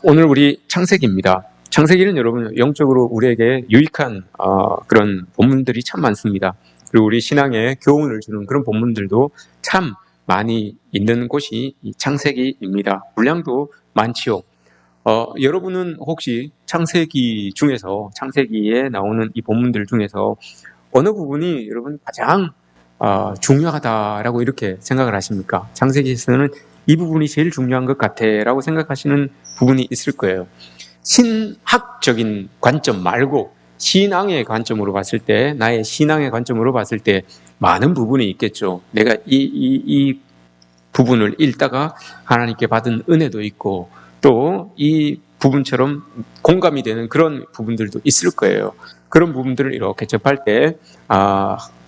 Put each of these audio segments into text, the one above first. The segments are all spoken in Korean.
오늘 우리 창세기입니다. 창세기는 여러분 영적으로 우리에게 유익한 그런 본문들이 참 많습니다. 그리고 우리 신앙에 교훈을 주는 그런 본문들도 참 많이 있는 곳이 이 창세기입니다. 분량도 많지요. 여러분은 혹시 창세기 중에서 창세기에 나오는 이 본문들 중에서 어느 부분이 여러분 가장 중요하다라고 이렇게 생각을 하십니까? 창세기에서는 이 부분이 제일 중요한 것 같아라고 생각하시는 부분이 있을 거예요. 신학적인 관점 말고 신앙의 관점으로 봤을 때, 나의 신앙의 관점으로 봤을 때 많은 부분이 있겠죠. 내가 이 부분을 읽다가 하나님께 받은 은혜도 있고 또 이 부분처럼 공감이 되는 그런 부분들도 있을 거예요. 그런 부분들을 이렇게 접할 때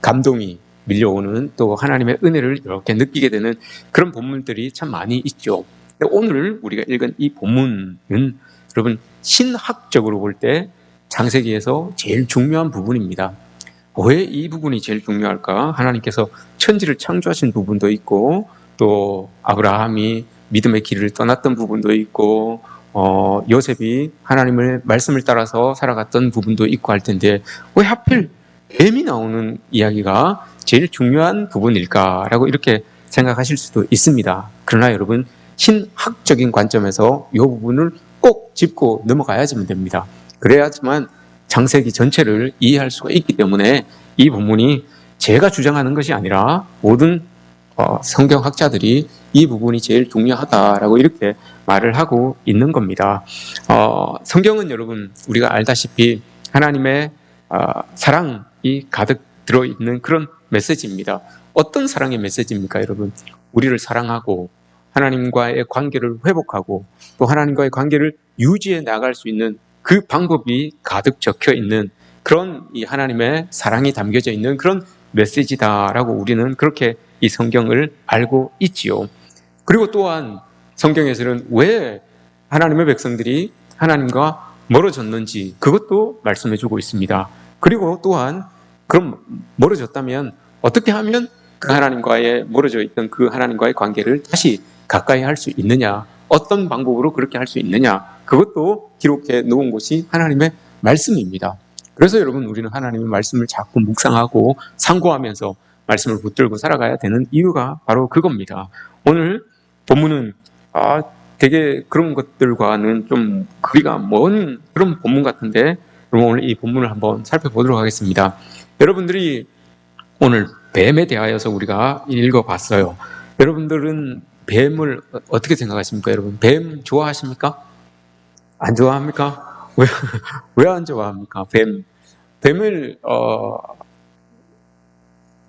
감동이 밀려오는, 또 하나님의 은혜를 이렇게 느끼게 되는 그런 본문들이 참 많이 있죠. 근데 오늘 우리가 읽은 이 본문은 여러분 신학적으로 볼 때 창세기에서 제일 중요한 부분입니다. 왜 이 부분이 제일 중요할까? 하나님께서 천지를 창조하신 부분도 있고 또 아브라함이 믿음의 길을 떠났던 부분도 있고 요셉이 하나님의 말씀을 따라서 살아갔던 부분도 있고 할 텐데 왜 하필 뱀이 나오는 이야기가 제일 중요한 부분일까라고 이렇게 생각하실 수도 있습니다. 그러나 여러분 신학적인 관점에서 이 부분을 꼭 짚고 넘어가야지만 됩니다. 그래야지만 창세기 전체를 이해할 수가 있기 때문에 이 본문이 제가 주장하는 것이 아니라 모든 성경학자들이 이 부분이 제일 중요하다라고 이렇게 말을 하고 있는 겁니다. 성경은 여러분 우리가 알다시피 하나님의 사랑이 가득 들어있는 그런 메시지입니다. 어떤 사랑의 메시지입니까, 여러분? 우리를 사랑하고 하나님과의 관계를 회복하고 또 하나님과의 관계를 유지해 나갈 수 있는 그 방법이 가득 적혀 있는 그런 이 하나님의 사랑이 담겨져 있는 그런 메시지다라고 우리는 그렇게 이 성경을 알고 있지요. 그리고 또한 성경에서는 왜 하나님의 백성들이 하나님과 멀어졌는지 그것도 말씀해주고 있습니다. 그리고 또한 그럼 멀어졌다면 어떻게 하면 그 하나님과의 멀어져 있던 그 하나님과의 관계를 다시 가까이 할 수 있느냐, 어떤 방법으로 그렇게 할 수 있느냐, 그것도 기록해 놓은 것이 하나님의 말씀입니다. 그래서 여러분 우리는 하나님의 말씀을 자꾸 묵상하고 상고하면서 말씀을 붙들고 살아가야 되는 이유가 바로 그겁니다. 오늘 본문은 되게 그런 것들과는 좀 거리가 먼 그런 본문 같은데 그럼 오늘 이 본문을 한번 살펴보도록 하겠습니다. 여러분들이 오늘 뱀에 대하여서 우리가 읽어봤어요. 여러분들은 뱀을 어떻게 생각하십니까? 여러분 뱀 좋아하십니까? 안 좋아합니까? 왜 안 좋아합니까? 뱀을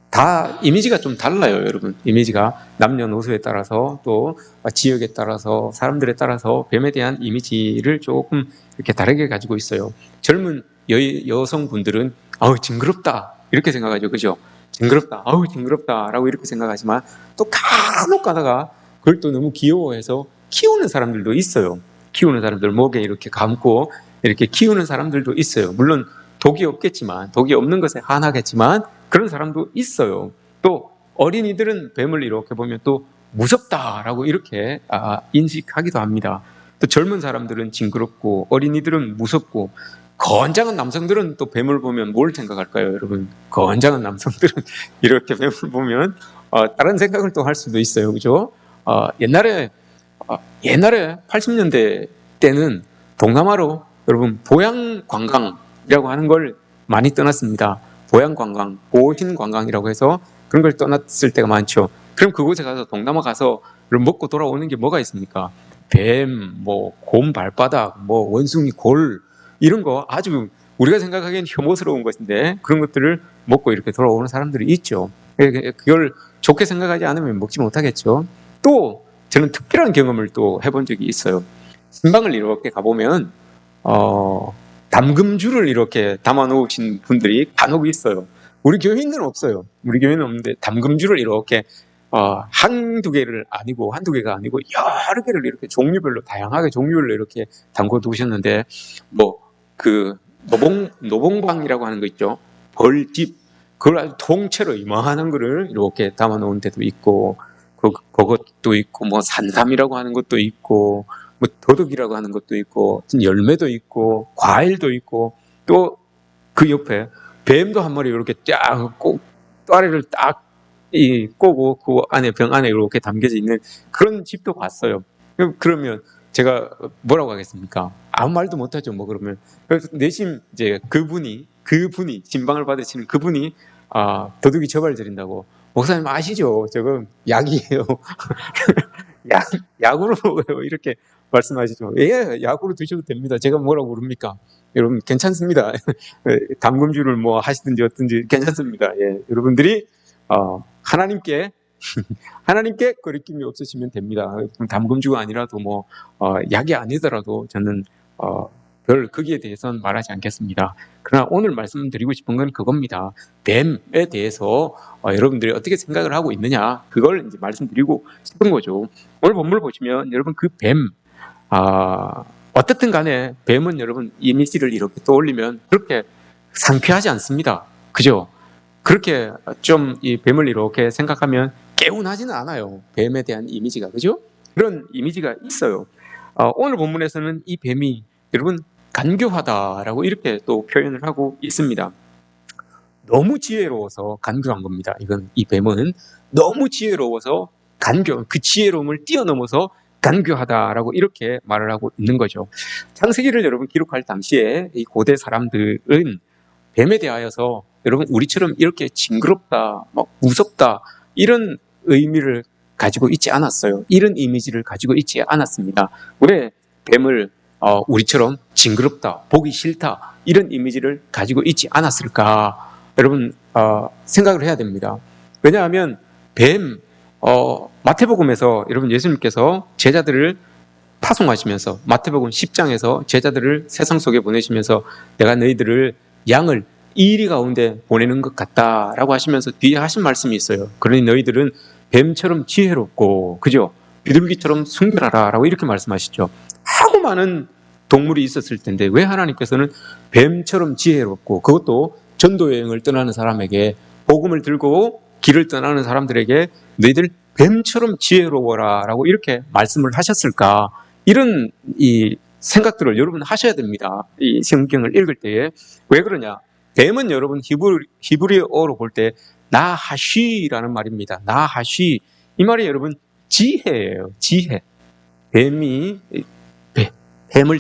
다 이미지가 좀 달라요, 여러분. 이미지가 남녀노소에 따라서 또 지역에 따라서 사람들에 따라서 뱀에 대한 이미지를 조금 이렇게 다르게 가지고 있어요. 젊은 여성분들은 징그럽다 이렇게 생각하죠, 그죠? 징그럽다, 징그럽다라고 이렇게 생각하지만 또 간혹 가다가 그걸 또 너무 귀여워해서 키우는 사람들도 있어요. 키우는 사람들 목에 이렇게 감고 이렇게 키우는 사람들도 있어요. 물론 독이 없겠지만, 독이 없는 것에 한하겠지만 그런 사람도 있어요. 또 어린이들은 뱀을 이렇게 보면 또 무섭다라고 이렇게 인식하기도 합니다. 또 젊은 사람들은 징그럽고 어린이들은 무섭고 건장한 남성들은 또 뱀을 보면 뭘 생각할까요, 여러분? 건장한 남성들은 이렇게 뱀을 보면 다른 생각을 또 할 수도 있어요, 그죠? 옛날에 80년대 때는 동남아로 여러분 보양 관광이라고 하는 걸 많이 떠났습니다. 보양 관광, 보신 관광이라고 해서 그런 걸 떠났을 때가 많죠. 그럼 그곳에 가서 동남아 가서 먹고 돌아오는 게 뭐가 있습니까? 뱀, 곰 발바닥, 원숭이 골 이런 거 아주 우리가 생각하기엔 혐오스러운 것인데 그런 것들을 먹고 이렇게 돌아오는 사람들이 있죠. 그걸 좋게 생각하지 않으면 먹지 못하겠죠. 또 저는 특별한 경험을 또 해본 적이 있어요. 신방을 이렇게 가보면 담금주를 이렇게 담아 놓으신 분들이 간혹 있어요. 우리 교회는 없어요. 우리 교회는 없는데 담금주를 이렇게 한두 개를 아니고 한두 개가 아니고 여러 개를 이렇게 종류별로 다양하게 종류를 이렇게 담궈 두셨는데 그 노봉방이라고 하는 거 있죠. 벌집 그걸 아주 통째로 이만한 거를 이렇게 담아 놓은 데도 있고 그것도 있고 산삼이라고 하는 것도 있고 뭐 도덕이라고 하는 것도 있고 열매도 있고 과일도 있고 또 그 옆에 뱀도 한 마리 이렇게 쫙 또아래를 딱 꼬고 그 안에 병 안에 이렇게 담겨져 있는 그런 집도 봤어요. 그러면 제가 뭐라고 하겠습니까? 아무 말도 못하죠. 뭐 그러면 그래서 내심 이제 그분이 진방을 받으시는 그분이 도둑이 저발저린다고 목사님 아시죠? 저거 약이에요. 약으로 먹어요. 이렇게 말씀하시죠. 예, 약으로 드셔도 됩니다. 제가 뭐라고 그럽니까? 여러분 괜찮습니다. 담금주를 뭐 하시든지 어든지 괜찮습니다. 예, 여러분들이 하나님께 거리낌이 없으시면 됩니다. 담금주가 아니라도 뭐 약이 아니더라도 저는 별 거기에 대해서는 말하지 않겠습니다. 그러나 오늘 말씀드리고 싶은 건 그겁니다. 뱀에 대해서 여러분들이 어떻게 생각을 하고 있느냐 그걸 이제 말씀드리고 싶은 거죠. 오늘 본문을 보시면 여러분 그 뱀 어떻든 간에 뱀은 여러분 이미지를 이렇게 떠올리면 그렇게 상쾌하지 않습니다. 그죠? 그렇게 좀 이 뱀을 이렇게 생각하면 개운하지는 않아요. 뱀에 대한 이미지가. 그죠? 그런 이미지가 있어요. 오늘 본문에서는 이 뱀이 여러분 간교하다라고 이렇게 또 표현을 하고 있습니다. 너무 지혜로워서 간교한 겁니다. 이 뱀은 너무 지혜로워서 그 지혜로움을 뛰어넘어서 간교하다라고 이렇게 말을 하고 있는 거죠. 창세기를 여러분 기록할 당시에 이 고대 사람들은 뱀에 대하여서 여러분 우리처럼 이렇게 징그럽다, 무섭다 이런 의미를 가지고 있지 않았어요. 이런 이미지를 가지고 있지 않았습니다. 왜 뱀을 우리처럼 징그럽다, 보기 싫다 이런 이미지를 가지고 있지 않았을까? 여러분 생각을 해야 됩니다. 왜냐하면 뱀 마태복음에서 여러분 예수님께서 제자들을 파송하시면서 마태복음 10장에서 제자들을 세상 속에 보내시면서 내가 너희들을 양을 이리 가운데 보내는 것 같다라고 하시면서 뒤에 하신 말씀이 있어요. 그러니 너희들은 뱀처럼 지혜롭고 그죠? 비둘기처럼 순결하라 라고 이렇게 말씀하시죠. 하고 많은 동물이 있었을 텐데 왜 하나님께서는 뱀처럼 지혜롭고 그것도 전도 여행을 떠나는 사람에게 복음을 들고 길을 떠나는 사람들에게 너희들 뱀처럼 지혜로워라 라고 이렇게 말씀을 하셨을까? 이런 이 생각들을 여러분 하셔야 됩니다. 이 성경을 읽을 때에. 왜 그러냐? 뱀은 여러분 히브리어로 볼 때 나하쉬라는 말입니다. 나하쉬. 이 말이 여러분 지혜예요. 지혜. 뱀을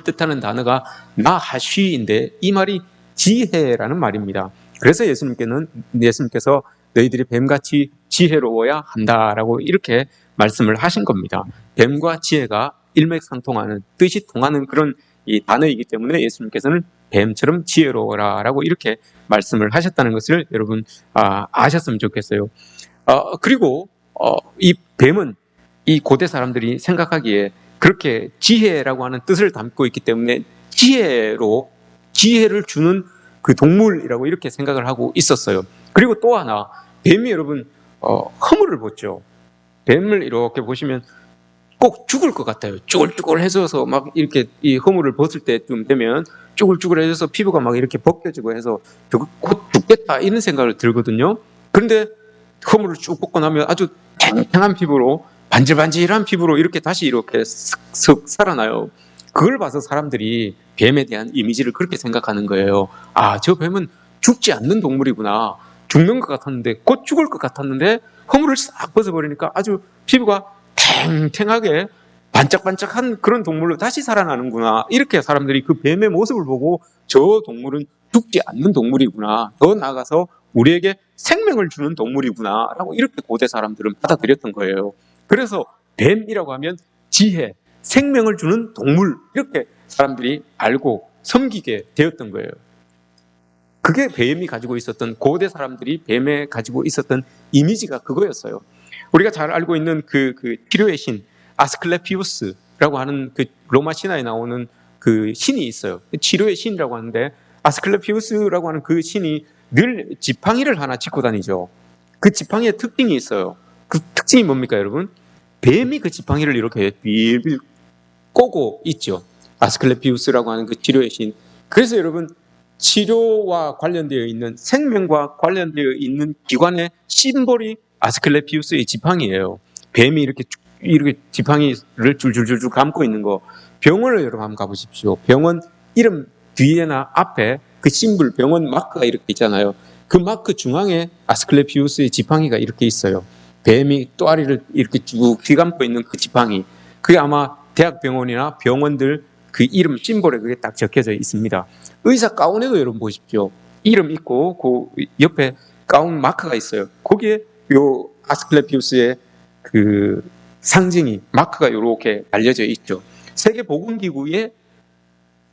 뜻하는 단어가 나하쉬인데 이 말이 지혜라는 말입니다. 그래서 예수님께서 너희들이 뱀같이 지혜로워야 한다라고 이렇게 말씀을 하신 겁니다. 뱀과 지혜가 일맥상통하는 뜻이 통하는 그런 이 단어이기 때문에 예수님께서는 뱀처럼 지혜로워라라고 이렇게 말씀을 하셨다는 것을 여러분 아셨으면 좋겠어요. 그리고 이 뱀은 이 고대 사람들이 생각하기에 그렇게 지혜라고 하는 뜻을 담고 있기 때문에 지혜를 주는 그 동물이라고 이렇게 생각을 하고 있었어요. 그리고 또 하나 뱀이 여러분 허물을 벗죠. 뱀을 이렇게 보시면 꼭 죽을 것 같아요. 쭈글쭈글해져서 막 이렇게 이 허물을 벗을 때쯤 되면 쭈글쭈글해져서 피부가 막 이렇게 벗겨지고 해서 곧 죽겠다 이런 생각을 들거든요. 그런데 허물을 쭉 벗고 나면 아주 탱탱한 피부로 반질반질한 피부로 이렇게 다시 이렇게 슥슥 살아나요. 그걸 봐서 사람들이 뱀에 대한 이미지를 그렇게 생각하는 거예요. 저 뱀은 죽지 않는 동물이구나. 죽는 것 같았는데 곧 죽을 것 같았는데 허물을 싹 벗어버리니까 아주 피부가 탱탱하게 반짝반짝한 그런 동물로 다시 살아나는구나. 이렇게 사람들이 그 뱀의 모습을 보고 저 동물은 죽지 않는 동물이구나. 더 나아가서 우리에게 생명을 주는 동물이구나 라고 이렇게 고대 사람들은 받아들였던 거예요. 그래서 뱀이라고 하면 지혜, 생명을 주는 동물 이렇게 사람들이 알고 섬기게 되었던 거예요. 그게 뱀이 가지고 있었던 고대 사람들이 뱀에 가지고 있었던 이미지가 그거였어요. 우리가 잘 알고 있는 그 치료의 신 아스클레피우스라고 하는 그 로마 신화에 나오는 그 신이 있어요. 치료의 신이라고 하는데 아스클레피우스라고 하는 그 신이 늘 지팡이를 하나 짚고 다니죠. 그 지팡이의 특징이 있어요. 그 특징이 뭡니까 여러분? 뱀이 그 지팡이를 이렇게 빌빌 꼬고 있죠. 아스클레피우스라고 하는 그 치료의 신. 그래서 여러분 치료와 관련되어 있는 생명과 관련되어 있는 기관의 심볼이 아스클레피우스의 지팡이예요. 뱀이 이렇게 이렇게 지팡이를 줄줄줄줄 감고 있는 거. 병원을 여러분 한번 가보십시오. 병원 이름 뒤에나 앞에 그 심볼 병원 마크가 이렇게 있잖아요. 그 마크 중앙에 아스클레피우스의 지팡이가 이렇게 있어요. 뱀이 또아리를 이렇게 쭉 휘감고 있는 그 지팡이. 그게 아마 대학병원이나 병원들 그 이름 심볼에 그게 딱 적혀져 있습니다. 의사 가운에도 여러분 보십시오. 이름 있고 그 옆에 가운 마크가 있어요. 거기에 요 아스클레피우스의 그 상징이 마크가 이렇게 알려져 있죠. 세계보건기구의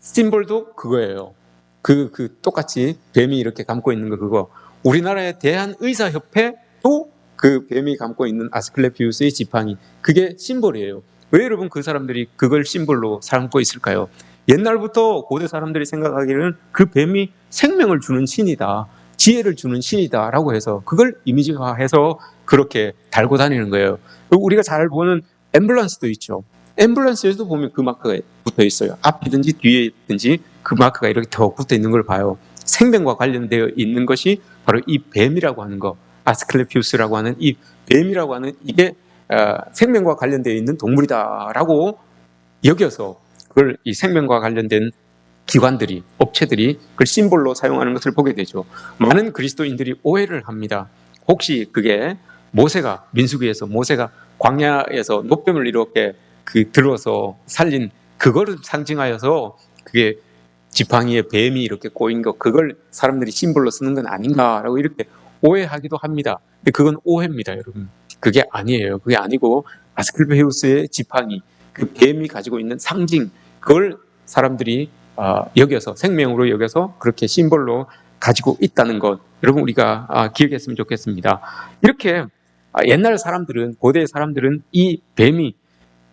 심볼도 그거예요. 그 똑같이 뱀이 이렇게 감고 있는 거 그거. 우리나라의 대한의사협회도 그 뱀이 감고 있는 아스클레피우스의 지팡이 그게 심볼이에요. 왜 여러분 그 사람들이 그걸 심볼로 삼고 있을까요? 옛날부터 고대 사람들이 생각하기에는 그 뱀이 생명을 주는 신이다, 지혜를 주는 신이다 라고 해서 그걸 이미지화해서 그렇게 달고 다니는 거예요. 우리가 잘 보는 앰뷸런스도 있죠. 앰뷸런스에도 보면 그 마크가 붙어 있어요. 앞이든지 뒤에 있든지 그 마크가 이렇게 더 붙어 있는 걸 봐요. 생명과 관련되어 있는 것이 바로 이 뱀이라고 하는 거, 아스클레피우스라고 하는 이 뱀이라고 하는 이게 생명과 관련되어 있는 동물이다라고 여겨서 그걸 이 생명과 관련된 기관들이, 업체들이 그걸 심볼로 사용하는 것을 보게 되죠. 많은 그리스도인들이 오해를 합니다. 혹시 그게 모세가 민수기에서 모세가 광야에서 노뱀을 이렇게 들어서 살린 그거를 상징하여서 그게 지팡이에 뱀이 이렇게 꼬인 거 그걸 사람들이 심볼로 쓰는 건 아닌가라고 이렇게 오해하기도 합니다. 근데 그건 오해입니다, 여러분. 그게 아니에요. 그게 아니고 아스클레피우스의 지팡이, 그 뱀이 가지고 있는 상징, 그걸 사람들이 여겨서 생명으로 여겨서 그렇게 심볼로 가지고 있다는 것, 여러분 우리가 기억했으면 좋겠습니다. 이렇게 옛날 사람들은, 고대 사람들은 이 뱀이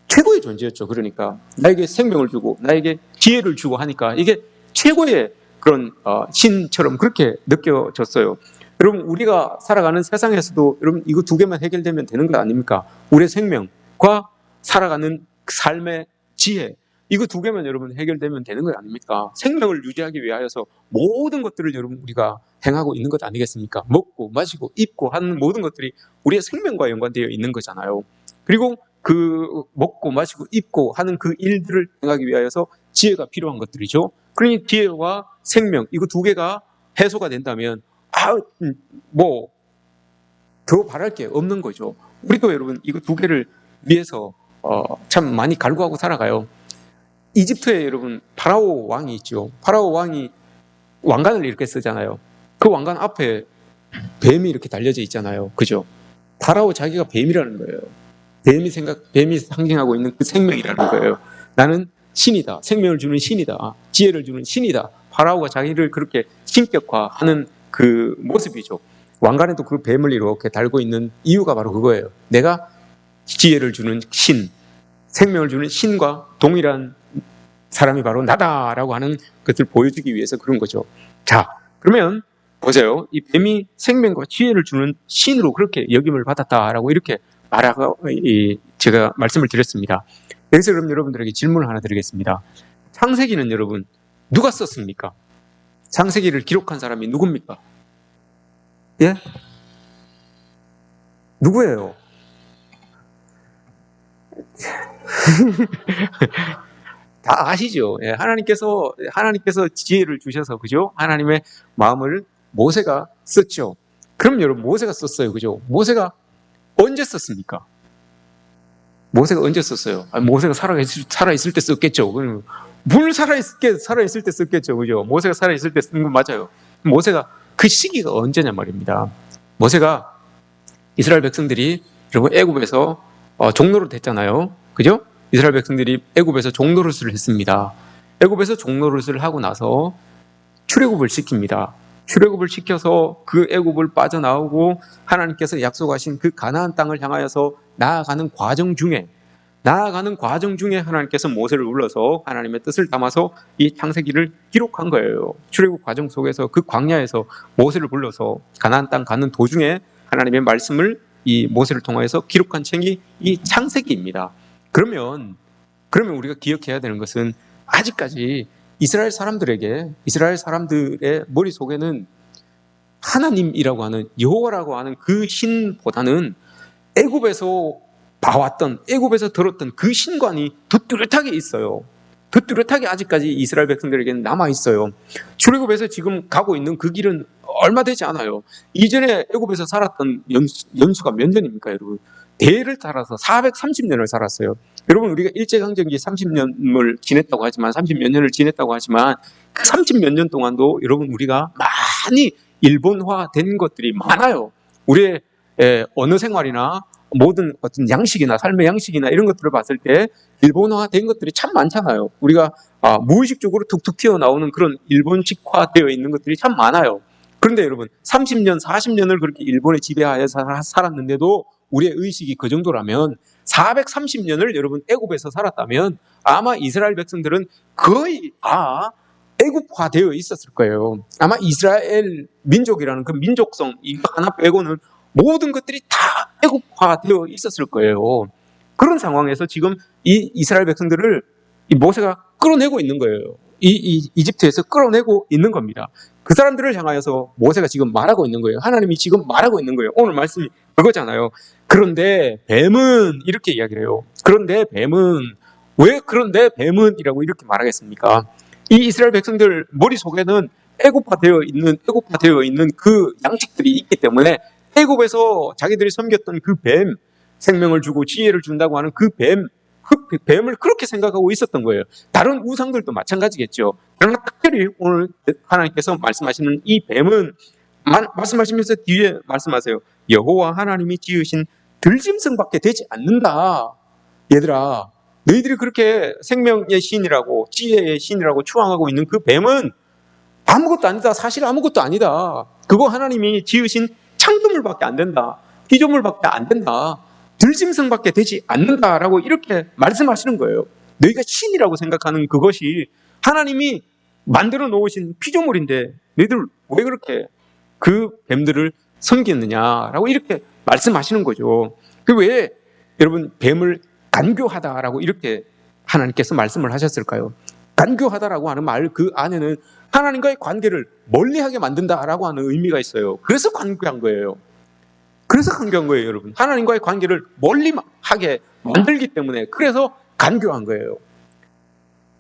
최고의 존재였죠. 그러니까 나에게 생명을 주고 나에게 지혜를 주고 하니까 이게 최고의 그런 신처럼 그렇게 느껴졌어요. 여러분 우리가 살아가는 세상에서도 여러분 이거 두 개만 해결되면 되는 거 아닙니까? 우리의 생명과 살아가는 삶의 지혜, 이거 두 개만 여러분 해결되면 되는 거 아닙니까? 생명을 유지하기 위하여서 모든 것들을 여러분 우리가 행하고 있는 것 아니겠습니까? 먹고 마시고 입고 하는 모든 것들이 우리의 생명과 연관되어 있는 거잖아요. 그리고 그 먹고 마시고 입고 하는 그 일들을 행하기 위하여서 지혜가 필요한 것들이죠. 그러니 지혜와 생명 이거 두 개가 해소가 된다면 뭐 더 바랄 게 없는 거죠. 우리도 여러분 이거 두 개를 위해서 참 많이 갈구하고 살아가요. 이집트에 여러분 파라오 왕이 있죠. 파라오 왕이 왕관을 이렇게 쓰잖아요. 그 왕관 앞에 뱀이 이렇게 달려져 있잖아요. 그죠? 파라오 자기가 뱀이라는 거예요. 뱀이 상징하고 있는 그 생명이라는 거예요. 나는 신이다. 생명을 주는 신이다. 지혜를 주는 신이다. 파라오가 자기를 그렇게 신격화하는 그 모습이죠. 왕관에도 그 뱀을 이렇게 달고 있는 이유가 바로 그거예요. 내가 지혜를 주는 신, 생명을 주는 신과 동일한 사람이 바로 나다라고 하는 것을 보여주기 위해서 그런 거죠. 자, 그러면 보세요. 이 뱀이 생명과 지혜를 주는 신으로 그렇게 역임을 받았다라고 이렇게 말하고 제가 말씀을 드렸습니다. 여기서 그럼 여러분들에게 질문을 하나 드리겠습니다. 창세기는 여러분 누가 썼습니까? 창세기를 기록한 사람이 누굽니까? 예? 누구예요? 다 아시죠? 예, 하나님께서 지혜를 주셔서 그죠? 하나님의 마음을 모세가 썼죠. 그럼 여러분 모세가 썼어요, 그죠? 모세가 언제 썼습니까? 모세가 언제 썼어요? 모세가 살아있을 때 썼겠죠. 물 살아있을 때 썼겠죠, 그죠? 모세가 살아있을 때 쓴 건 맞아요. 모세가 그 시기가 언제냐 말입니다. 모세가 이스라엘 백성들이 여러분 애굽에서 종노릇 했잖아요, 그죠? 이스라엘 백성들이 애굽에서 종노릇을 했습니다. 애굽에서 종노릇을 하고 나서 출애굽을 시킵니다. 출애굽을 시켜서 그 애굽을 빠져나오고 하나님께서 약속하신 그 가나안 땅을 향하여서 나아가는 과정 중에 하나님께서 모세를 불러서 하나님의 뜻을 담아서 이 창세기를 기록한 거예요. 출애굽 과정 속에서 그 광야에서 모세를 불러서 가나안 땅 가는 도중에 하나님의 말씀을 이 모세를 통해서 기록한 책이 이 창세기입니다. 그러면 우리가 기억해야 되는 것은 아직까지 이스라엘 사람들의 머릿속에는 하나님이라고 하는 여호와라고 하는 그 신보다는 애굽에서 봐왔던, 애굽에서 들었던 그 신관이 더 뚜렷하게 있어요. 더 뚜렷하게 아직까지 이스라엘 백성들에게는 남아있어요. 출애굽에서 지금 가고 있는 그 길은 얼마 되지 않아요. 이전에 애굽에서 살았던 연수가 몇 년입니까, 여러분? 대를 따라서 430년을 살았어요. 여러분, 우리가 일제강점기 30년을 지냈다고 하지만, 30몇 년을 지냈다고 하지만, 그 30몇 년 동안도 여러분, 우리가 많이 일본화된 것들이 많아요. 우리의 언어 생활이나 모든 어떤 양식이나 삶의 양식이나 이런 것들을 봤을 때 일본화된 것들이 참 많잖아요. 우리가 무의식적으로 툭툭 튀어나오는 그런 일본식화되어 있는 것들이 참 많아요. 그런데 여러분, 30년, 40년을 그렇게 일본에 지배하여서 살았는데도 우리의 의식이 그 정도라면 430년을 여러분 애굽에서 살았다면 아마 이스라엘 백성들은 거의 다 애굽화되어 있었을 거예요. 아마 이스라엘 민족이라는 그 민족성 이거 하나 빼고는 모든 것들이 다 애국화되어 있었을 거예요. 그런 상황에서 지금 이 이스라엘 백성들을 이 모세가 끌어내고 있는 거예요. 이집트에서 끌어내고 있는 겁니다. 그 사람들을 향하여서 모세가 지금 말하고 있는 거예요. 하나님이 지금 말하고 있는 거예요. 오늘 말씀이 그거잖아요. 그런데 뱀은 이렇게 이야기를 해요. 그런데 뱀은 왜 그런데 뱀은이라고 이렇게 말하겠습니까? 이 이스라엘 백성들 머릿속에는 애국화되어 있는 그 양식들이 있기 때문에 애굽에서 자기들이 섬겼던 그 뱀, 생명을 주고 지혜를 준다고 하는 그 뱀을 그렇게 생각하고 있었던 거예요. 다른 우상들도 마찬가지겠죠. 그러나 특별히 오늘 하나님께서 말씀하시는 이 뱀은 말씀하시면서 뒤에 말씀하세요. 여호와 하나님이 지으신 들짐승밖에 되지 않는다. 얘들아, 너희들이 그렇게 생명의 신이라고 지혜의 신이라고 추앙하고 있는 그 뱀은 아무것도 아니다. 사실 아무것도 아니다. 그거 하나님이 지으신 창조물밖에 안 된다. 피조물밖에 안 된다. 들짐승밖에 되지 않는다라고 이렇게 말씀하시는 거예요. 너희가 신이라고 생각하는 그것이 하나님이 만들어 놓으신 피조물인데 너희들 왜 그렇게 그 뱀들을 섬겼느냐라고 이렇게 말씀하시는 거죠. 그 왜 여러분 뱀을 간교하다라고 이렇게 하나님께서 말씀을 하셨을까요? 간교하다라고 하는 말 그 안에는 하나님과의 관계를 멀리하게 만든다라고 하는 의미가 있어요. 그래서 간교한 거예요. 여러분. 하나님과의 관계를 멀리하게 만들기 때문에 그래서 간교한 거예요.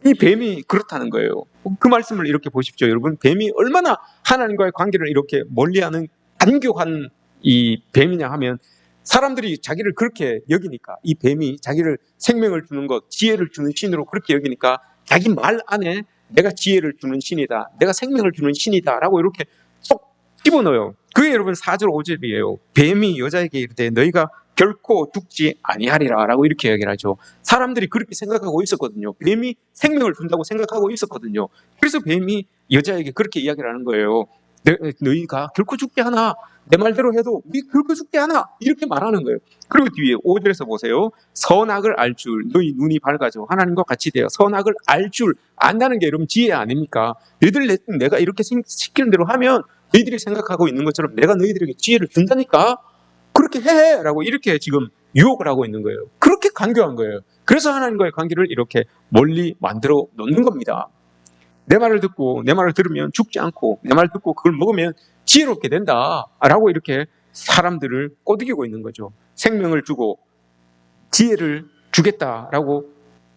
이 뱀이 그렇다는 거예요. 그 말씀을 이렇게 보십시오, 여러분. 뱀이 얼마나 하나님과의 관계를 이렇게 멀리하는 간교한 이 뱀이냐 하면 사람들이 자기를 그렇게 여기니까 이 뱀이 자기를 생명을 주는 것, 지혜를 주는 신으로 그렇게 여기니까 자기 말 안에 내가 지혜를 주는 신이다, 내가 생명을 주는 신이다 라고 이렇게 쏙 집어넣어요. 그게 여러분 4절 5절이에요. 뱀이 여자에게 이르되 너희가 결코 죽지 아니하리라 라고 이렇게 이야기를 하죠. 사람들이 그렇게 생각하고 있었거든요. 뱀이 생명을 준다고 생각하고 있었거든요. 그래서 뱀이 여자에게 그렇게 이야기를 하는 거예요. 너희가 결코 죽게 하나, 내 말대로 해도 우리 결코 죽게 하나, 이렇게 말하는 거예요. 그리고 뒤에 5절에서 보세요. 선악을 알 줄 너희 눈이 밝아져 하나님과 같이 되어 선악을 알 줄 안다는 게 여러분 지혜 아닙니까? 너희들 내가 이렇게 시키는 대로 하면 너희들이 생각하고 있는 것처럼 내가 너희들에게 지혜를 준다니까 그렇게 해 라고 이렇게 지금 유혹을 하고 있는 거예요. 그렇게 간교한 거예요. 그래서 하나님과의 관계를 이렇게 멀리 만들어 놓는 겁니다. 내 말을 듣고 내 말을 들으면 죽지 않고 내 말을 듣고 그걸 먹으면 지혜롭게 된다 라고 이렇게 사람들을 꼬드기고 있는 거죠. 생명을 주고 지혜를 주겠다라고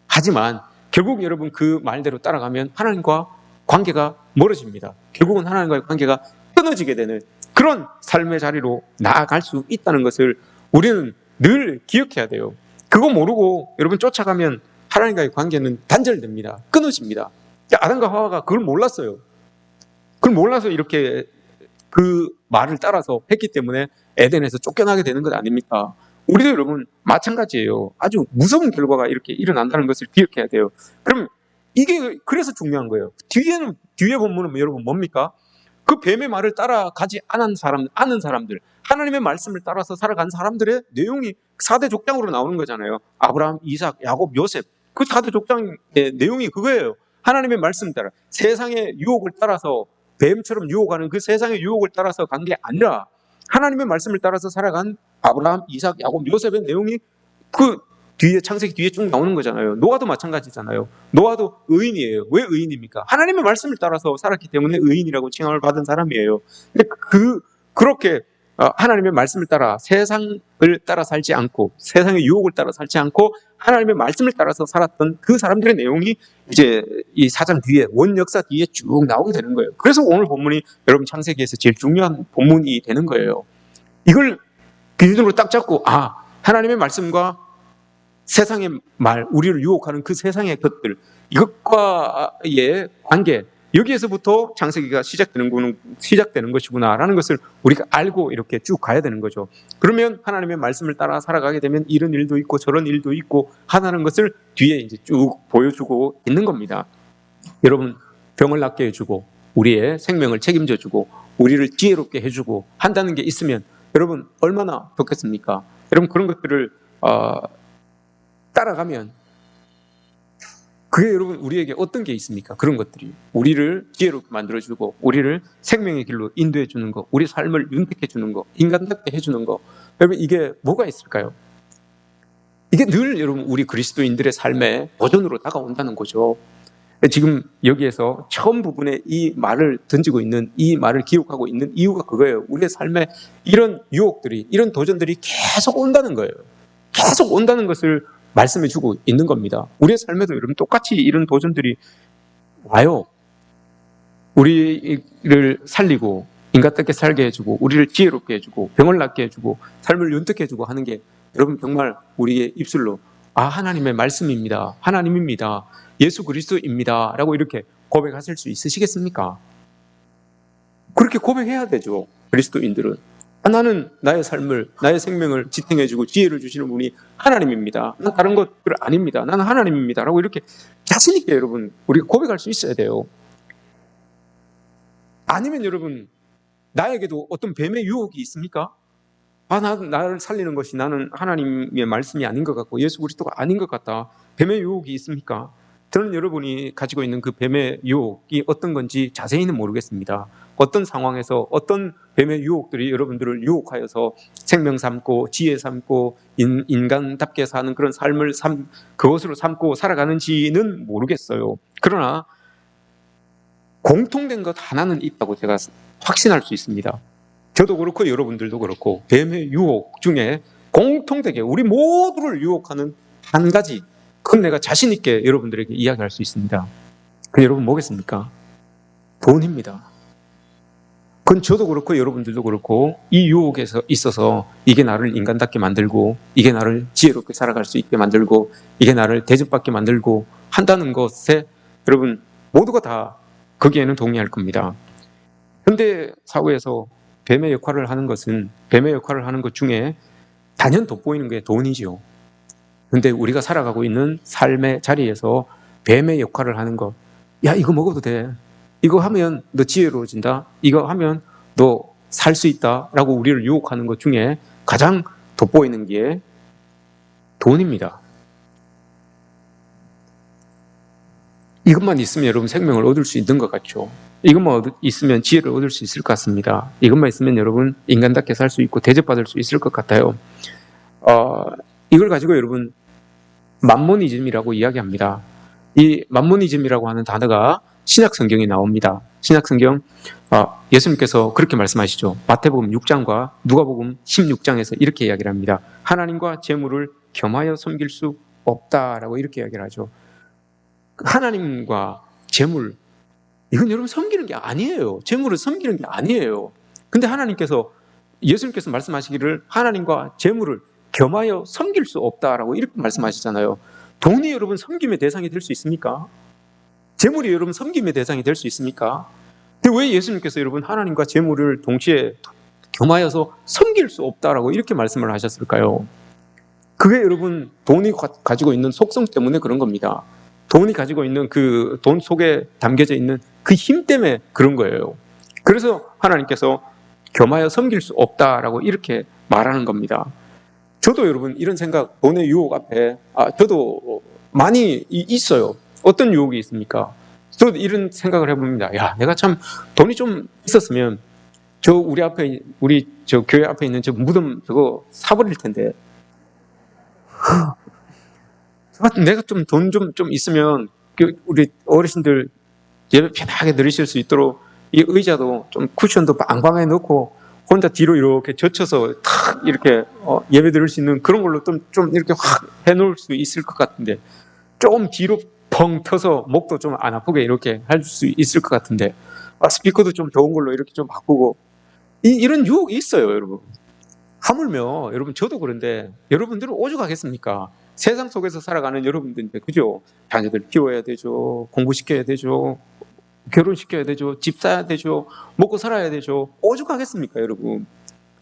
하지만 결국 여러분 그 말대로 따라가면 하나님과 관계가 멀어집니다. 결국은 하나님과의 관계가 끊어지게 되는 그런 삶의 자리로 나아갈 수 있다는 것을 우리는 늘 기억해야 돼요. 그거 모르고 여러분 쫓아가면 하나님과의 관계는 단절됩니다. 끊어집니다. 아담과 하와가 그걸 몰랐어요. 그걸 몰라서 이렇게 그 말을 따라서 했기 때문에 에덴에서 쫓겨나게 되는 것 아닙니까? 우리도 여러분 마찬가지예요. 아주 무서운 결과가 이렇게 일어난다는 것을 기억해야 돼요. 그럼 이게 그래서 중요한 거예요. 뒤에 본문은 여러분 뭡니까? 그 뱀의 말을 따라가지 않은 사람들, 하나님의 말씀을 따라서 살아간 사람들의 내용이 4대 족장으로 나오는 거잖아요. 아브라함, 이삭, 야곱, 요셉. 그 4대 족장의 내용이 그거예요. 하나님의 말씀 따라 세상의 유혹을 따라서 뱀처럼 유혹하는 그 세상의 유혹을 따라서 간 게 아니라 하나님의 말씀을 따라서 살아간 아브라함, 이삭, 야곱, 요셉의 내용이 그 뒤에 창세기 뒤에 쭉 나오는 거잖아요. 노아도 마찬가지잖아요. 노아도 의인이에요. 왜 의인입니까? 하나님의 말씀을 따라서 살았기 때문에 의인이라고 칭함을 받은 사람이에요. 근데 그렇게 하나님의 말씀을 따라 세상을 따라 살지 않고 세상의 유혹을 따라 살지 않고 하나님의 말씀을 따라서 살았던 그 사람들의 내용이 이제 이 4장 뒤에 원역사 뒤에 쭉 나오게 되는 거예요. 그래서 오늘 본문이 여러분 창세기에서 제일 중요한 본문이 되는 거예요. 이걸 기준으로 딱 잡고 하나님의 말씀과 세상의 말, 우리를 유혹하는 그 세상의 것들, 이것과의 관계, 여기에서부터 창세기가 시작되는 것이구나라는 것을 우리가 알고 이렇게 쭉 가야 되는 거죠. 그러면 하나님의 말씀을 따라 살아가게 되면 이런 일도 있고 저런 일도 있고 하는 것을 뒤에 이제 쭉 보여주고 있는 겁니다. 여러분, 병을 낫게 해주고 우리의 생명을 책임져주고 우리를 지혜롭게 해주고 한다는 게 있으면 여러분 얼마나 좋겠습니까? 여러분 그런 것들을 따라가면 그게 여러분 우리에게 어떤 게 있습니까? 그런 것들이 우리를 지혜롭게 만들어주고 우리를 생명의 길로 인도해 주는 거, 우리 삶을 윤택해 주는 거, 인간답게 해주는 거, 여러분 이게 뭐가 있을까요? 이게 늘 여러분 우리 그리스도인들의 삶에 도전으로 다가온다는 거죠. 지금 여기에서 처음 부분에 이 말을 던지고 있는, 이 말을 기록하고 있는 이유가 그거예요. 우리의 삶에 이런 유혹들이, 이런 도전들이 계속 온다는 거예요. 계속 온다는 것을 말씀해 주고 있는 겁니다. 우리의 삶에도 여러분 똑같이 이런 도전들이 와요. 우리를 살리고 인간답게 살게 해주고 우리를 지혜롭게 해주고 병을 낫게 해주고 삶을 윤택해 해주고 하는 게 여러분 정말 우리의 입술로 하나님의 말씀입니다, 하나님입니다, 예수 그리스도입니다 라고 이렇게 고백하실 수 있으시겠습니까? 그렇게 고백해야 되죠. 그리스도인들은 나는 나의 삶을, 나의 생명을 지탱해주고 지혜를 주시는 분이 하나님입니다, 난 다른 것들 아닙니다, 나는 하나님입니다 라고 이렇게 자신 있게 여러분 우리가 고백할 수 있어야 돼요. 아니면 여러분 나에게도 어떤 뱀의 유혹이 있습니까? 나를 살리는 것이 나는 하나님의 말씀이 아닌 것 같고 예수 그리스도가 아닌 것 같다, 뱀의 유혹이 있습니까? 저는 여러분이 가지고 있는 그 뱀의 유혹이 어떤 건지 자세히는 모르겠습니다. 어떤 상황에서 어떤 뱀의 유혹들이 여러분들을 유혹하여서 생명 삼고 지혜 삼고 인간답게 사는 그런 삶을 그것으로 삼고 살아가는지는 모르겠어요. 그러나 공통된 것 하나는 있다고 제가 확신할 수 있습니다. 저도 그렇고 여러분들도 그렇고 뱀의 유혹 중에 공통되게 우리 모두를 유혹하는 한 가지, 그건 내가 자신 있게 여러분들에게 이야기할 수 있습니다. 그 여러분 뭐겠습니까? 돈입니다. 그건 저도 그렇고 여러분들도 그렇고 이 유혹에서 있어서 이게 나를 인간답게 만들고 이게 나를 지혜롭게 살아갈 수 있게 만들고 이게 나를 대접받게 만들고 한다는 것에 여러분 모두가 다 거기에는 동의할 겁니다. 현대 사회에서 뱀의 역할을 하는 것 중에 단연 돋보이는 게 돈이죠. 근데 우리가 살아가고 있는 삶의 자리에서 뱀의 역할을 하는 것, 이거 먹어도 돼, 이거 하면 너 지혜로워진다, 이거 하면 너 살 수 있다 라고 우리를 유혹하는 것 중에 가장 돋보이는 게 돈입니다. 이것만 있으면 여러분 생명을 얻을 수 있는 것 같죠. 이것만 있으면 지혜를 얻을 수 있을 것 같습니다. 이것만 있으면 여러분 인간답게 살 수 있고 대접받을 수 있을 것 같아요. 이걸 가지고 여러분 맘모니즘이라고 이야기합니다. 이 맘모니즘이라고 하는 단어가 신약 성경에 나옵니다. 신약 성경 예수님께서 그렇게 말씀하시죠. 마태복음 6장과 누가복음 16장에서 이렇게 이야기를 합니다. 하나님과 재물을 겸하여 섬길 수 없다라고 이렇게 이야기를 하죠. 하나님과 재물, 이건 여러분 섬기는 게 아니에요. 재물을 섬기는 게 아니에요. 근데 예수님께서 말씀하시기를 하나님과 재물을 겸하여 섬길 수 없다라고 이렇게 말씀하시잖아요. 돈이 여러분 섬김의 대상이 될 수 있습니까? 재물이 여러분 섬김의 대상이 될 수 있습니까? 근데 왜 예수님께서 여러분 하나님과 재물을 동시에 겸하여서 섬길 수 없다라고 이렇게 말씀을 하셨을까요? 그게 여러분 돈이 가지고 있는 속성 때문에 그런 겁니다. 돈이 가지고 있는 그 돈 속에 담겨져 있는 그 힘 때문에 그런 거예요. 그래서 하나님께서 겸하여 섬길 수 없다라고 이렇게 말하는 겁니다. 저도 여러분 이런 생각, 돈의 유혹 앞에 저도 많이 있어요. 어떤 유혹이 있습니까? 저도 이런 생각을 해봅니다. 내가 참 돈이 좀 있었으면 우리 교회 앞에 있는 저 무덤 저거 사버릴 텐데. 내가 좀 돈 좀 있으면 우리 어르신들 예배 편하게 들으실 수 있도록 이 의자도 좀 쿠션도 빵빵하게 넣고 혼자 뒤로 이렇게 젖혀서 탁 이렇게 예배 드릴 수 있는 그런 걸로 좀 이렇게 확 해놓을 수 있을 것 같은데, 좀 뒤로 펑 펴서 목도 좀 안 아프게 이렇게 할 수 있을 것 같은데, 스피커도 좀 좋은 걸로 이렇게 좀 바꾸고, 이런 유혹이 있어요, 여러분. 하물며 여러분, 저도 그런데 여러분들은 오죽하겠습니까? 세상 속에서 살아가는 여러분들인데, 그죠? 자녀들 키워야 되죠, 공부시켜야 되죠, 결혼시켜야 되죠, 집 사야 되죠, 먹고 살아야 되죠. 오죽하겠습니까, 여러분?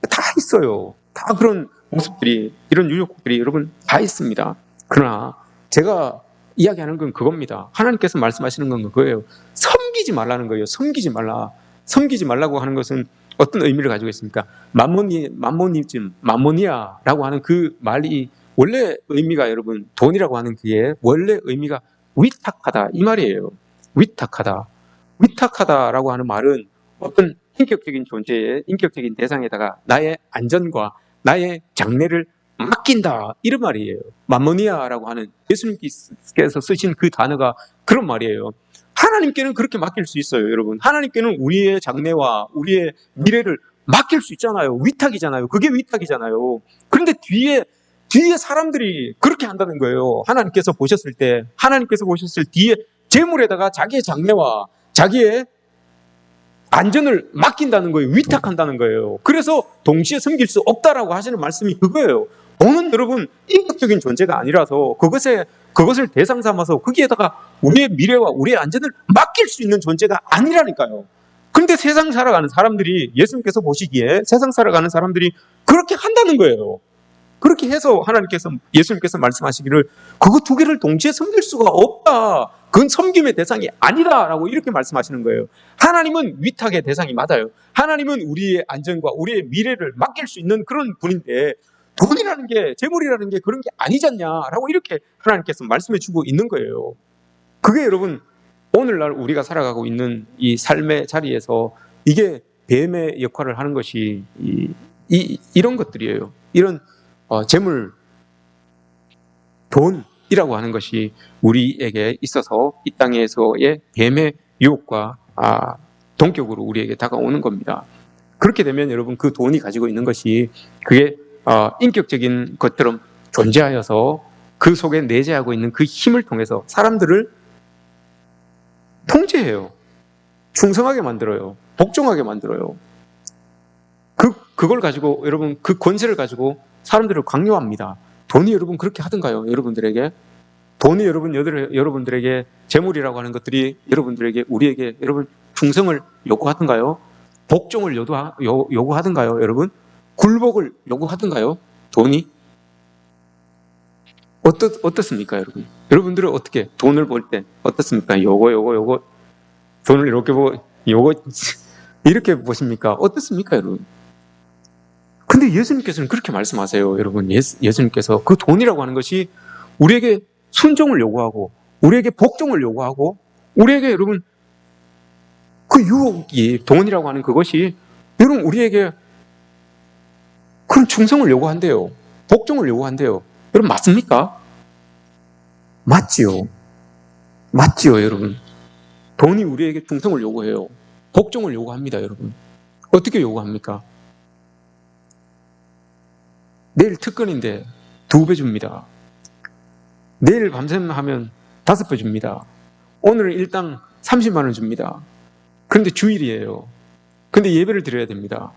다 있어요. 다 그런 모습들이, 이런 유혹들이 여러분 다 있습니다. 그러나 제가 이야기하는 건 그겁니다. 하나님께서 말씀하시는 건 그거예요. 섬기지 말라는 거예요. 섬기지 말라. 섬기지 말라고 하는 것은 어떤 의미를 가지고 있습니까? 만모니즘, 만모니아라고 하는 그 말이 원래 의미가, 여러분, 돈이라고 하는 그게 원래 의미가 위탁하다, 이 말이에요. 위탁하다. 위탁하다라고 하는 말은 어떤 인격적인 존재의 인격적인 대상에다가 나의 안전과 나의 장래를 맡긴다, 이런 말이에요. 만모니아라고 하는 예수님께서 쓰신 그 단어가 그런 말이에요. 하나님께는 그렇게 맡길 수 있어요, 여러분. 하나님께는 우리의 장래와 우리의 미래를 맡길 수 있잖아요. 위탁이잖아요. 그게 위탁이잖아요. 그런데 뒤에 사람들이 그렇게 한다는 거예요. 하나님께서 보셨을 뒤에 재물에다가 자기의 장래와 자기의 안전을 맡긴다는 거예요. 위탁한다는 거예요. 그래서 동시에 섬길 수 없다라고 하시는 말씀이 그거예요. 돈은 여러분 인격적인 존재가 아니라서 그것을 대상 삼아서 거기에다가 우리의 미래와 우리의 안전을 맡길 수 있는 존재가 아니라니까요. 그런데 세상 살아가는 사람들이, 예수님께서 보시기에 세상 살아가는 사람들이 그렇게 한다는 거예요. 그렇게 해서 예수님께서 말씀하시기를 그거 두 개를 동시에 섬길 수가 없다, 그건 섬김의 대상이 아니다라고 이렇게 말씀하시는 거예요. 하나님은 위탁의 대상이 맞아요. 하나님은 우리의 안전과 우리의 미래를 맡길 수 있는 그런 분인데, 돈이라는 게, 재물이라는 게 그런 게 아니잖냐라고 이렇게 하나님께서 말씀해 주고 있는 거예요. 그게 여러분, 오늘날 우리가 살아가고 있는 이 삶의 자리에서 이게 뱀의 역할을 하는 것이 이런 것들이에요. 이런 재물, 돈이라고 하는 것이 우리에게 있어서 이 땅에서의 뱀의 유혹과 동격으로 우리에게 다가오는 겁니다. 그렇게 되면 여러분, 그 돈이 가지고 있는 것이 그게 인격적인 것처럼 존재하여서 그 속에 내재하고 있는 그 힘을 통해서 사람들을 통제해요. 충성하게 만들어요. 복종하게 만들어요. 그걸 가지고 여러분, 그 권세를 가지고 사람들을 강요합니다. 돈이 여러분 그렇게 하던가요? 여러분들에게 돈이 여러분들에게 재물이라고 하는 것들이 우리에게 여러분 충성을 요구하던가요? 복종을 요구하던가요? 여러분 굴복을 요구하던가요? 돈이 어떻습니까, 여러분? 여러분들은 어떻게 돈을 볼 때 어떻습니까? 요거 돈을 이렇게 요거 이렇게 보십니까? 어떻습니까, 여러분? 근데 예수님께서는 그렇게 말씀하세요, 여러분. 예수님께서 그 돈이라고 하는 것이 우리에게 순종을 요구하고 우리에게 복종을 요구하고 우리에게, 여러분, 그 유혹이, 돈이라고 하는 그것이 여러분 우리에게 그런 충성을 요구한대요. 복종을 요구한대요. 여러분 맞습니까? 맞지요. 여러분. 돈이 우리에게 충성을 요구해요. 복종을 요구합니다, 여러분. 어떻게 요구합니까? 내일 특권인데 2배 줍니다. 내일 밤샘 하면 5배 줍니다. 오늘은 일당 30만 원 줍니다. 그런데 주일이에요. 근데 예배를 드려야 됩니다.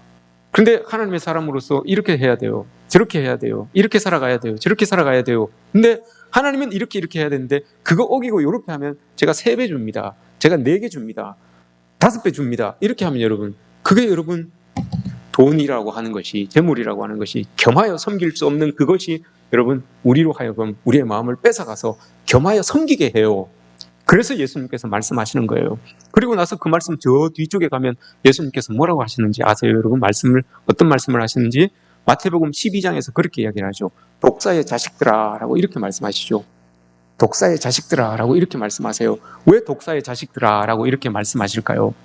그런데 하나님의 사람으로서 이렇게 해야 돼요. 저렇게 해야 돼요. 이렇게 살아가야 돼요. 저렇게 살아가야 돼요. 근데 하나님은 이렇게 해야 되는데 그거 어기고 이렇게 하면 제가 3배 줍니다. 제가 4개 줍니다. 5배 줍니다. 이렇게 하면 여러분, 그게 여러분 돈이라고 하는 것이, 재물이라고 하는 것이 겸하여 섬길 수 없는 그것이 여러분 우리로 하여금 우리의 마음을 뺏어가서 겸하여 섬기게 해요. 그래서 예수님께서 말씀하시는 거예요. 그리고 나서 그 말씀 저 뒤쪽에 가면 예수님께서 뭐라고 하시는지 아세요, 여러분? 어떤 말씀을 하시는지 마태복음 12장에서 그렇게 이야기를 하죠. 독사의 자식들아 라고 이렇게 말씀하시죠. 독사의 자식들아 라고 이렇게 말씀하세요. 왜 독사의 자식들아 라고 이렇게 말씀하실까요?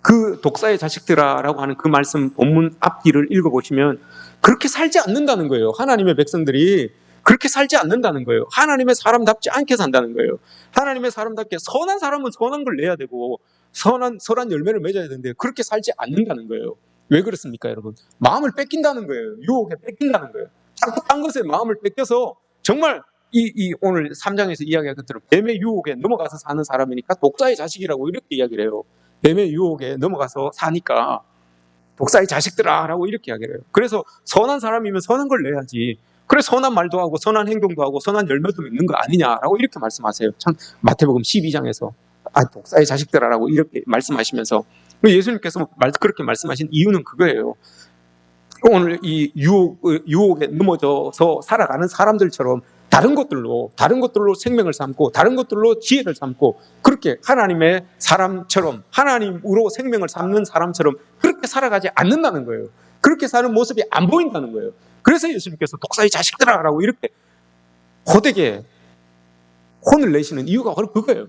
그 독사의 자식들아 라고 하는 그 말씀 본문 앞뒤를 읽어보시면 그렇게 살지 않는다는 거예요. 하나님의 백성들이 그렇게 살지 않는다는 거예요. 하나님의 사람답지 않게 산다는 거예요. 하나님의 사람답게, 선한 사람은 선한 걸 내야 되고 선한 열매를 맺어야 되는데 그렇게 살지 않는다는 거예요. 왜 그렇습니까, 여러분? 마음을 뺏긴다는 거예요. 유혹에 뺏긴다는 거예요. 자꾸 딴 것에 마음을 뺏겨서 정말 오늘 3장에서 이야기한 것처럼 뱀의 유혹에 넘어가서 사는 사람이니까 독사의 자식이라고 이렇게 이야기를 해요. 뱀의 유혹에 넘어가서 사니까 독사의 자식들아 라고 이렇게 이야기를 해요. 그래서 선한 사람이면 선한 걸 내야지. 그래 선한 말도 하고 선한 행동도 하고 선한 열매도 맺는 거 아니냐라고 이렇게 말씀하세요. 참 마태복음 12장에서 독사의 자식들아 라고 이렇게 말씀하시면서 예수님께서 그렇게 말씀하신 이유는 그거예요. 오늘 이 유혹에 넘어져서 살아가는 사람들처럼 다른 것들로 생명을 삼고 다른 것들로 지혜를 삼고 그렇게 하나님의 사람처럼 하나님으로 생명을 삼는 사람처럼 그렇게 살아가지 않는다는 거예요. 그렇게 사는 모습이 안 보인다는 거예요. 그래서 예수님께서 독사의 자식들아 라고 이렇게 호되게 혼을 내시는 이유가 바로 그거예요.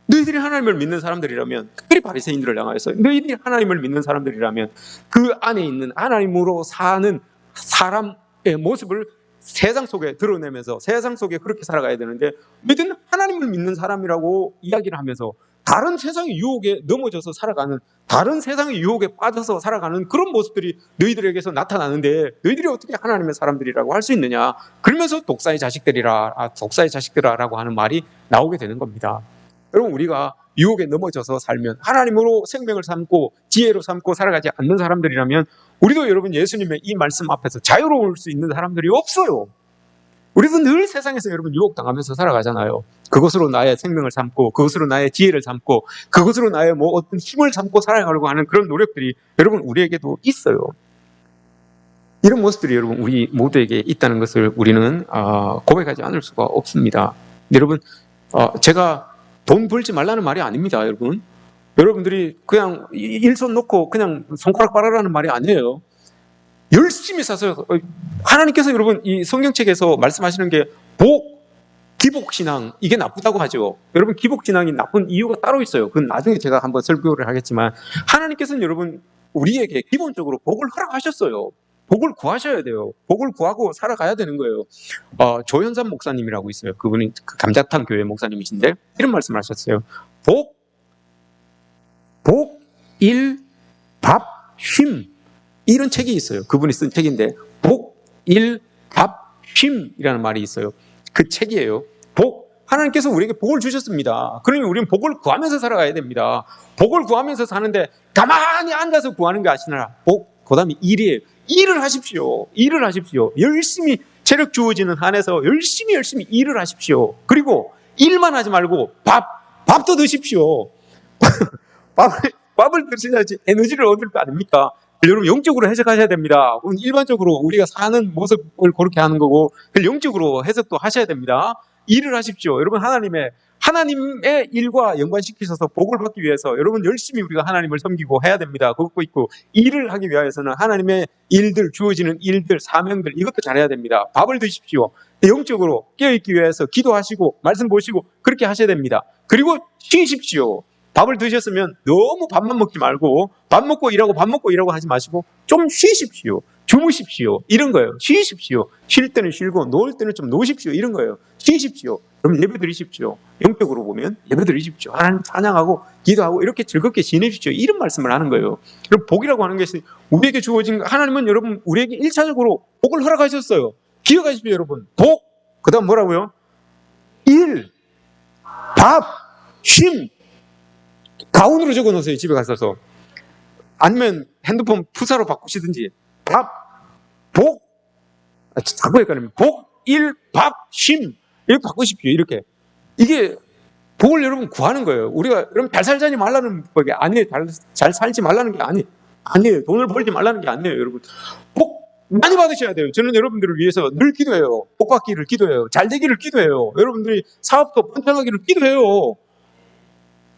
너희들이 하나님을 믿는 사람들이라면, 특별히 바리새인들을 향하여서 너희들이 하나님을 믿는 사람들이라면 그 안에 있는 하나님으로 사는 사람의 모습을 세상 속에 드러내면서 세상 속에 그렇게 살아가야 되는데 너희들은 하나님을 믿는 사람이라고 이야기를 하면서 다른 세상의 유혹에 넘어져서 살아가는, 다른 세상의 유혹에 빠져서 살아가는 그런 모습들이 너희들에게서 나타나는데 너희들이 어떻게 하나님의 사람들이라고 할 수 있느냐. 그러면서 독사의 자식들이라고 하는 말이 나오게 되는 겁니다. 여러분, 우리가 유혹에 넘어져서 살면 하나님으로 생명을 삼고 지혜로 삼고 살아가지 않는 사람들이라면 우리도 여러분 예수님의 이 말씀 앞에서 자유로울 수 있는 사람들이 없어요. 우리도 늘 세상에서 여러분 유혹당하면서 살아가잖아요. 그것으로 나의 생명을 삼고 그것으로 나의 지혜를 삼고 그것으로 나의 어떤 힘을 삼고 살아가려고 하는 그런 노력들이 여러분 우리에게도 있어요. 이런 모습들이 여러분 우리 모두에게 있다는 것을 우리는 고백하지 않을 수가 없습니다. 여러분, 제가 돈 벌지 말라는 말이 아닙니다, 여러분. 여러분들이 그냥 일손 놓고 그냥 손가락 빨아라는 말이 아니에요. 열심히 사서 하나님께서 여러분 이 성경책에서 말씀하시는 게 기복신앙, 이게 나쁘다고 하죠. 여러분, 기복신앙이 나쁜 이유가 따로 있어요. 그건 나중에 제가 한번 설교를 하겠지만 하나님께서는 여러분 우리에게 기본적으로 복을 허락하셨어요. 복을 구하셔야 돼요. 복을 구하고 살아가야 되는 거예요. 조현삼 목사님이라고 있어요. 그분이 감자탕 교회 목사님이신데 이런 말씀을 하셨어요. 복, 일, 밥, 쉼, 이런 책이 있어요. 그분이 쓴 책인데 복, 일, 밥, 쉼이라는 말이 있어요. 그 책이에요. 하나님께서 우리에게 복을 주셨습니다. 그러니 우리는 복을 구하면서 살아가야 됩니다. 복을 구하면서 사는데 가만히 앉아서 구하는 게 아니라 그 다음에 일이에요. 일을 하십시오. 열심히 체력 주어지는 한에서 열심히 일을 하십시오. 그리고 일만 하지 말고 밥도 드십시오. 밥을 드셔야지 에너지를 얻을 거 아닙니까? 여러분, 영적으로 해석하셔야 됩니다. 일반적으로 우리가 사는 모습을 그렇게 하는 거고 영적으로 해석도 하셔야 됩니다. 일을 하십시오. 여러분, 하나님의 일과 연관시키셔서 복을 받기 위해서 여러분 열심히 우리가 하나님을 섬기고 해야 됩니다. 그것도 있고 일을 하기 위해서는 하나님의 일들, 주어지는 일들, 사명들, 이것도 잘해야 됩니다. 밥을 드십시오. 영적으로 깨어있기 위해서 기도하시고 말씀 보시고 그렇게 하셔야 됩니다. 그리고 쉬십시오. 밥을 드셨으면 너무 밥만 먹지 말고 밥 먹고 일하고 하지 마시고 좀 쉬십시오. 주무십시오. 이런 거예요. 쉬십시오. 쉴 때는 쉬고 놓을 때는 좀 놓으십시오. 이런 거예요. 쉬십시오. 여러분, 예배 드리십시오. 영적으로 보면 예배 드리십시오. 하나님 찬양하고 기도하고 이렇게 즐겁게 지내십시오. 이런 말씀을 하는 거예요. 그럼 복이라고 하는 것이 우리에게 주어진, 하나님은 여러분 우리에게 1차적으로 복을 허락하셨어요. 기억하십시오, 여러분. 그 다음 뭐라고요? 일, 밥, 쉼. 가운으로 적어 놓으세요. 집에 가셔서. 아니면 핸드폰 푸사로 바꾸시든지. 자꾸 헷갈리면 일, 밥, 쉼. 이렇게 바꾸십시오. 이렇게. 이게 복을 여러분 구하는 거예요. 우리가 여러분 잘 살지 말라는 게 아니에요. 잘 살지 말라는 게 아니에요. 돈을 벌지 말라는 게 아니에요, 여러분. 복 많이 받으셔야 돼요. 저는 여러분들을 위해서 늘 기도해요. 복 받기를 기도해요. 잘 되기를 기도해요. 여러분들이 사업도 번창하기를 기도해요.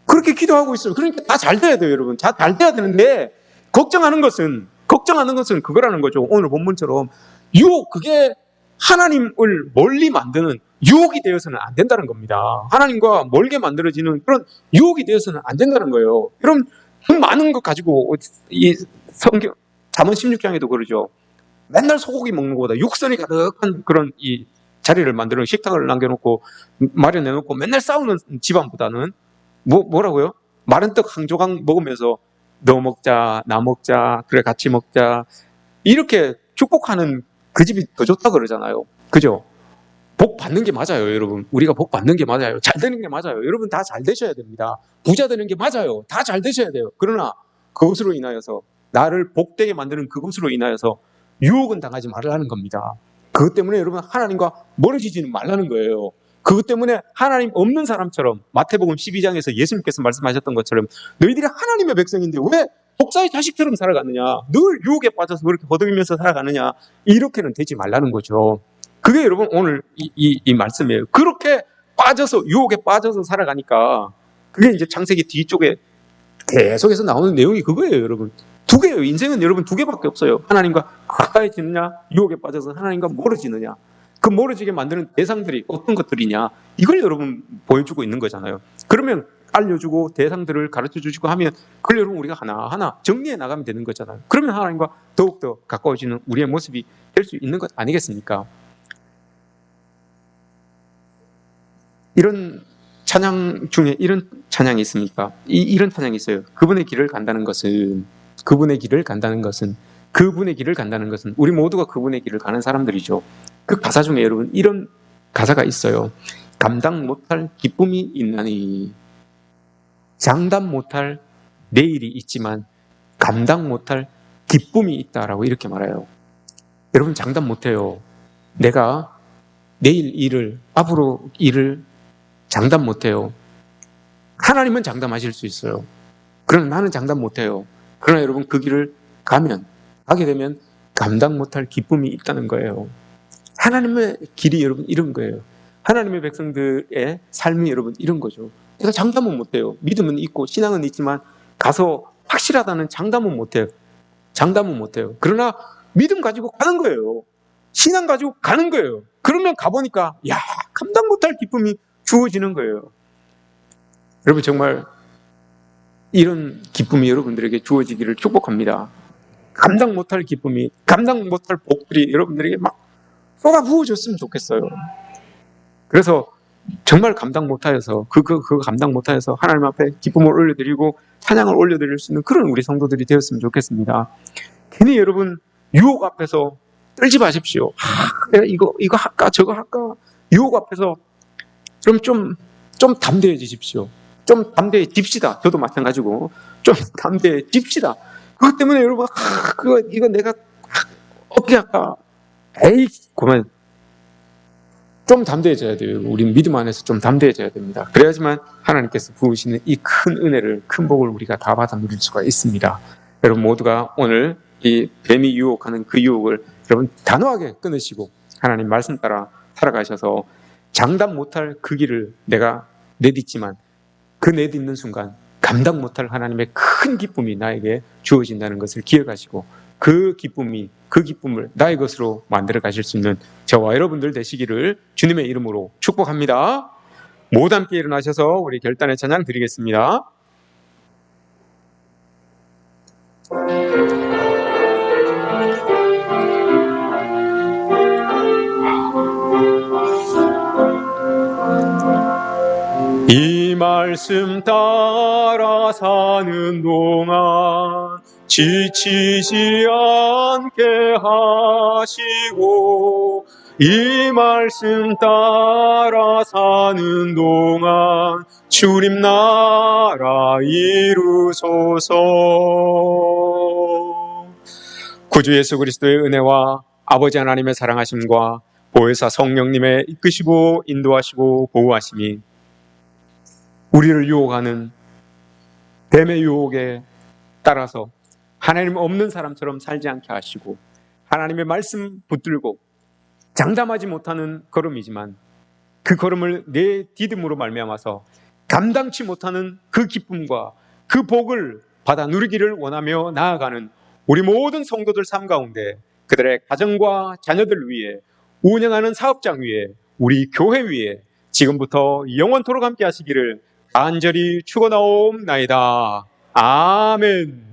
그렇게 기도하고 있어요. 그러니까 다 잘 돼야 돼요, 여러분. 잘 돼야 되는데 걱정하는 것은 그거라는 거죠. 오늘 본문처럼 그게 하나님을 멀리 만드는 유혹이 되어서는 안 된다는 겁니다. 하나님과 멀게 만들어지는 그런 유혹이 되어서는 안 된다는 거예요. 여러분, 많은 것 가지고 이 성경 잠언 16장에도 그러죠. 맨날 소고기 먹는 것보다 육선이 가득한 그런 이 자리를 만드는 식탁을 남겨놓고 마련해놓고 맨날 싸우는 집안보다는 뭐라고요? 마른 떡 한 조각 먹으면서 너 먹자, 나 먹자, 그래 같이 먹자, 이렇게 축복하는 그 집이 더 좋다 그러잖아요. 그죠? 복 받는 게 맞아요, 여러분. 우리가 복 받는 게 맞아요. 잘 되는 게 맞아요. 여러분 다 잘 되셔야 됩니다. 부자 되는 게 맞아요. 다 잘 되셔야 돼요. 그러나 그것으로 인하여서, 나를 복되게 만드는 그것으로 인하여서 유혹은 당하지 말라는 겁니다. 그것 때문에 여러분 하나님과 멀어지지는 말라는 거예요. 그것 때문에 하나님 없는 사람처럼, 마태복음 12장에서 예수님께서 말씀하셨던 것처럼 너희들이 하나님의 백성인데 왜 독사의 자식처럼 살아가느냐, 늘 유혹에 빠져서 그렇게 버덕이면서 살아가느냐, 이렇게는 되지 말라는 거죠. 그게 여러분 오늘 이 말씀이에요. 그렇게 빠져서, 유혹에 빠져서 살아가니까, 그게 이제 창세기 뒤쪽에 계속해서 나오는 내용이 그거예요, 여러분. 두 개예요. 인생은 여러분 두 개밖에 없어요. 하나님과 가까이지느냐, 유혹에 빠져서 하나님과 멀어지느냐. 그 멀어지게 만드는 대상들이 어떤 것들이냐, 이걸 여러분 보여주고 있는 거잖아요. 그러면 알려주고 대상들을 가르쳐주시고 하면 그걸 여러분 우리가 하나하나 정리해 나가면 되는 거잖아요. 그러면 하나님과 더욱더 가까워지는 우리의 모습이 될 수 있는 것 아니겠습니까? 이런 찬양 중에 이런 찬양이 있습니까? 이런 찬양이 있어요. 그분의 길을 간다는 것은, 그분의 길을 간다는 것은, 그분의 길을 간다는 것은 우리 모두가 그분의 길을 가는 사람들이죠. 그 가사 중에 여러분 이런 가사가 있어요. 감당 못할 기쁨이 있나니, 장담 못할 내일이 있지만 감당 못할 기쁨이 있다라고 이렇게 말해요. 여러분 장담 못해요. 내가 내일 일을, 앞으로 일을 장담 못해요. 하나님은 장담하실 수 있어요. 그러나 나는 장담 못해요. 그러나 여러분 그 길을 가게 되면 감당 못할 기쁨이 있다는 거예요. 하나님의 길이 여러분 이런 거예요. 하나님의 백성들의 삶이 여러분 이런 거죠. 내가 장담은 못해요. 믿음은 있고 신앙은 있지만 가서 확실하다는 장담은 못해요. 장담은 못해요. 그러나 믿음 가지고 가는 거예요. 신앙 가지고 가는 거예요. 그러면 가보니까 감당 못할 기쁨이 주어지는 거예요. 여러분 정말 이런 기쁨이 여러분들에게 주어지기를 축복합니다. 감당 못할 기쁨이, 감당 못할 복들이 여러분들에게 막 쏟아 부어졌으면 좋겠어요. 그래서 정말 감당 못하여서 그거 감당 못하여서 하나님 앞에 기쁨을 올려드리고 찬양을 올려드릴 수 있는 그런 우리 성도들이 되었으면 좋겠습니다. 괜히 여러분 유혹 앞에서 떨지 마십시오. 내가 이거 할까 저거 할까, 유혹 앞에서 그럼 좀 담대해지십시오. 좀 담대해집시다. 저도 마찬가지고 좀 담대해집시다. 그것 때문에 여러분 이거 내가 어떻게 할까, 에이 그만. 좀 담대해져야 돼요. 우리 믿음 안에서 좀 담대해져야 됩니다. 그래야지만 하나님께서 부으시는 이 큰 은혜를, 큰 복을 우리가 다 받아 누릴 수가 있습니다. 여러분 모두가 오늘 이 뱀이 유혹하는 그 유혹을 여러분 단호하게 끊으시고 하나님 말씀 따라 살아가셔서 장담 못할 그 길을 내가 내딛지만 그 내딛는 순간 감당 못할 하나님의 큰 기쁨이 나에게 주어진다는 것을 기억하시고 그 기쁨을 나의 것으로 만들어 가실 수 있는 저와 여러분들 되시기를 주님의 이름으로 축복합니다. 모두 함께 일어나셔서 우리 결단의 찬양 드리겠습니다. 이 말씀 따라 사는 동안 지치지 않게 하시고, 이 말씀 따라 사는 동안 주님 나라 이루소서. 구주 예수 그리스도의 은혜와 아버지 하나님의 사랑하심과 보혜사 성령님의 이끄시고 인도하시고 보호하심이 우리를 유혹하는 뱀의 유혹에 따라서 하나님 없는 사람처럼 살지 않게 하시고, 하나님의 말씀 붙들고 장담하지 못하는 걸음이지만 그 걸음을 내 디딤으로 말미암아서 감당치 못하는 그 기쁨과 그 복을 받아 누리기를 원하며 나아가는 우리 모든 성도들 삶 가운데, 그들의 가정과 자녀들 위에, 운영하는 사업장 위에, 우리 교회 위에 지금부터 영원토록 함께 하시기를 간절히 축원하옵나이다. 아멘.